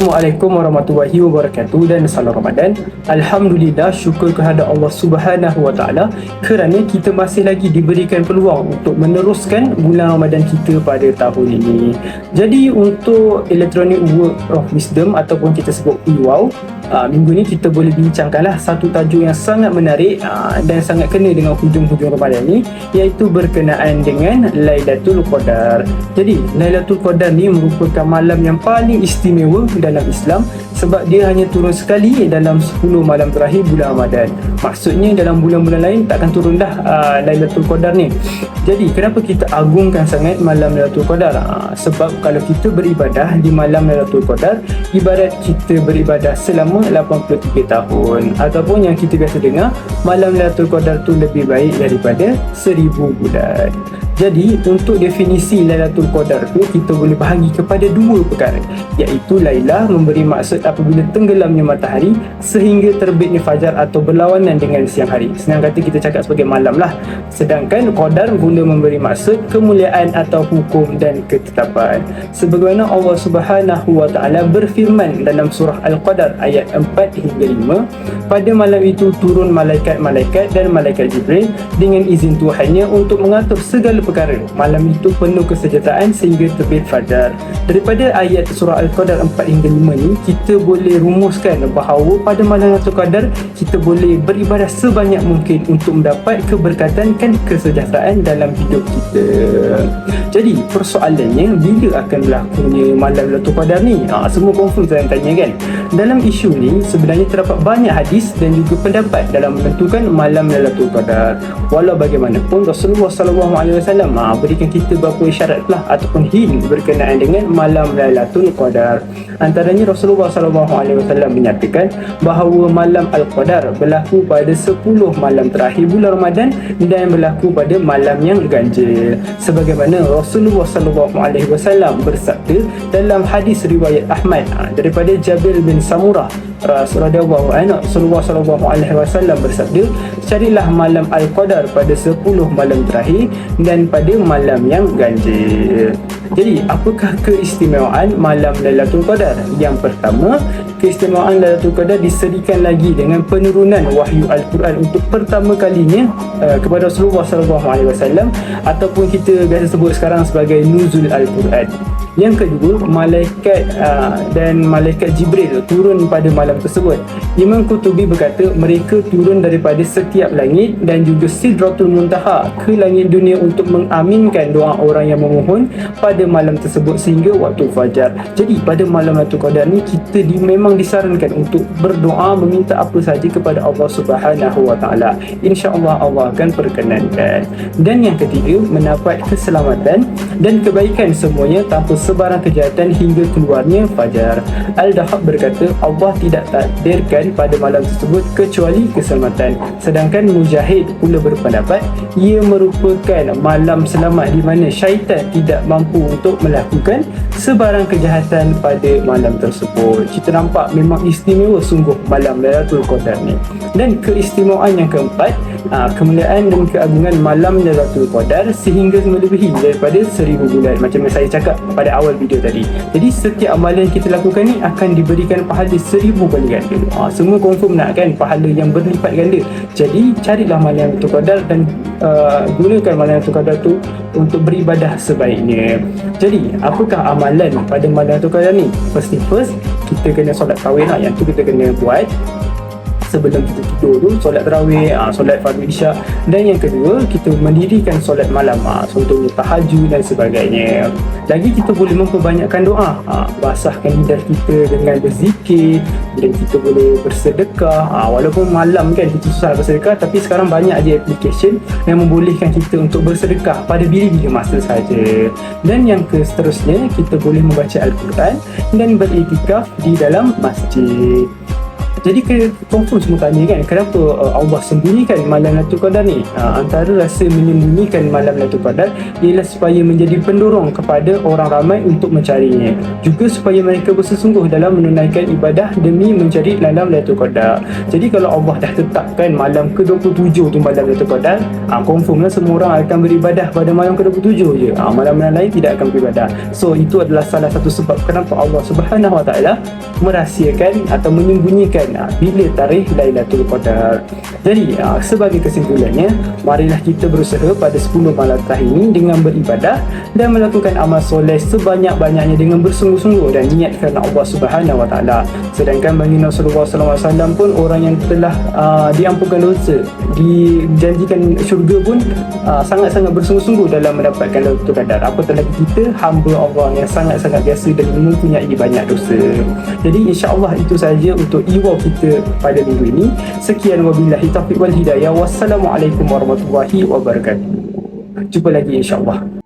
Assalamualaikum warahmatullahi wabarakatuh dan salam Ramadan. Alhamdulillah, syukur kehadrat Allah Subhanahu wa taala kerana kita masih lagi diberikan peluang untuk meneruskan bulan Ramadan kita pada tahun ini. Jadi untuk Electronic Word of Wisdom ataupun kita sebut EWOW, minggu ni kita boleh bincangkanlah satu tajuk yang sangat menarik dan sangat kena dengan hujung-hujung Ramadan ni, iaitu berkenaan dengan Lailatul Qadar. Jadi Lailatul Qadar ni merupakan malam yang paling istimewa dalam Islam sebab dia hanya turun sekali dalam 10 malam terakhir bulan Ramadan. Maksudnya dalam bulan-bulan lain takkan turun dah Lailatul Qadar ni. Jadi kenapa kita agungkan sangat malam Lailatul Qadar? Sebab kalau kita beribadah di malam Lailatul Qadar, ibarat kita beribadah selama 83 tahun, ataupun yang kita biasa dengar, malam Lailatul Qadar tu lebih baik daripada 1000 bulan. Jadi untuk definisi Lailatul Qadar tu kita boleh bahagi kepada dua perkara, iaitu Lailah memberi maksud apabila tenggelamnya matahari sehingga terbitnya fajar atau berlawanan dengan siang hari. Senang kata kita cakap sebagai malam lah. Sedangkan Qadar guna memberi maksud kemuliaan atau hukum dan ketetapan. Sebagaimana Allah Subhanahu wa taala berfirman dalam surah Al-Qadar ayat 4 hingga 5, pada malam itu turun malaikat-malaikat dan malaikat Jibril dengan izin Tuhannya untuk mengatur segala perkara. Malam itu penuh kesejahteraan sehingga terbit fajar. Daripada ayat surah Al-Qadar 4 hingga 5 ni, kita boleh rumuskan bahawa pada malam Lailatul Qadar kita boleh beribadah sebanyak mungkin untuk mendapat keberkatan dan kesejahteraan dalam hidup kita. Jadi persoalannya, bila akan berlakunya malam Lailatul Qadar ni? Semua confirm saya tanya kan. Dalam isu ni sebenarnya terdapat banyak hadis dan juga pendapat dalam menentukan malam Lailatul Qadar. Walau bagaimanapun, Rasulullah SAW berikan kita beberapa isyarat lah ataupun hint berkenaan dengan malam Lailatul Qadar. Antaranya Rasulullah SAW menyatakan bahawa malam Al-Qadar berlaku pada 10 malam terakhir bulan Ramadan dan berlaku pada malam yang ganjil. Sebagaimana Rasulullah SAW bersabda dalam hadis riwayat Ahmad daripada Jabir bin Samurah radhiyallahu anhu, Rasulullah SAW bersabda, carilah malam Al-Qadar pada 10 malam terakhir dan pada malam yang ganjil. Jadi apakah keistimewaan malam Lailatul Qadar? Yang pertama, keistimewaan Lailatul Qadar diserikan lagi dengan penurunan wahyu Al-Quran untuk pertama kalinya kepada Rasulullah SAW, ataupun kita biasa sebut sekarang sebagai nuzul Al-Quran. Yang kedua, malaikat dan malaikat Jibril turun pada malam tersebut. Imam Qurtubi berkata mereka turun daripada setiap langit dan juga Sidratul Muntaha ke langit dunia untuk mengaminkan doa orang yang memohon pada malam tersebut sehingga waktu fajar. Jadi pada malam Lailatul Qadar ni kita memang disarankan untuk berdoa meminta apa saja kepada Allah Subhanahu wa taala. Insya-Allah Allah akan perkenankan. Dan yang ketiga, mendapat keselamatan dan kebaikan semuanya tanpa sebarang kejahatan hingga keluarnya fajar. Al-Dahab berkata Allah tidak takdirkan pada malam tersebut kecuali keselamatan. Sedangkan Mujahid pula berpendapat ia merupakan malam selamat di mana syaitan tidak mampu untuk melakukan sebarang kejahatan pada malam tersebut. Kita nampak memang istimewa sungguh malam Lailatul Qadar ni. Dan keistimewaan yang keempat, kemuliaan dan keagungan malam Lailatul Qadar sehingga melebihi daripada 1000 bulan, macam yang saya cakap pada awal video tadi. Jadi setiap amalan kita lakukan ni akan diberikan pahala 1000 kali ganda. Semua confirm nak kan pahala yang berlipat ganda. Jadi carilah malam Lailatul Qadar dan gunakan malam Lailatul Qadar tu untuk beribadah sebaiknya. Jadi apakah amalan pada malam Lailatul Qadar ni? First, kita kena solat tarawih lah. Yang tu kita kena buat sebelum kita tidur tu, solat tarawih, solat fardu isyak. Dan yang kedua, kita mendirikan solat malam, contohnya tahajud dan sebagainya. Lagi kita boleh memperbanyakkan doa, basahkan lidah kita dengan berzikir, dan kita boleh bersedekah. Walaupun malam kan kita susah bersedekah, tapi sekarang banyak je application yang membolehkan kita untuk bersedekah pada bila-bila masa saja. Dan yang seterusnya, kita boleh membaca Al-Quran dan beriktikaf di dalam masjid. Jadi confirm semua tanya kan, kenapa Allah sembunyikan malam Lailatul Qadar ni? Antara rasa menyembunyikan malam Lailatul Qadar ialah supaya menjadi pendorong kepada orang ramai untuk mencarinya. Juga supaya mereka bersungguh dalam menunaikan ibadah demi mencari malam Lailatul Qadar. Jadi kalau Allah dah tetapkan malam ke-27 tu malam Lailatul Qadar, confirm lah semua orang akan beribadah pada malam ke-27 je. Malam-malam lain tidak akan beribadah. So itu adalah salah satu sebab kenapa Allah Subhanahu Wa Taala merahsiakan atau menyembunyikan bila tarikh Lailatul Qadar. Jadi sebagai kesimpulannya, marilah kita berusaha pada 10 malam terakhir ini dengan beribadah dan melakukan amal soleh sebanyak-banyaknya dengan bersungguh-sungguh dan niat kerana Allah Subhanahu Wa Taala. Sedangkan baginda Rasulullah sallallahu alaihi wasallam pun orang yang telah diampunkan dosa, dijanjikan syurga pun sangat-sangat bersungguh-sungguh dalam mendapatkan Lailatul Qadar. Apatah lagi kita hamba Allah yang sangat-sangat biasa dan mempunyai banyak dosa. Jadi insya-Allah itu sahaja untuk iwau kita pada minggu ini. Sekian wabillahi taufiq wal hidayah. Wassalamualaikum warahmatullahi wabarakatuh. Jumpa lagi insya-Allah.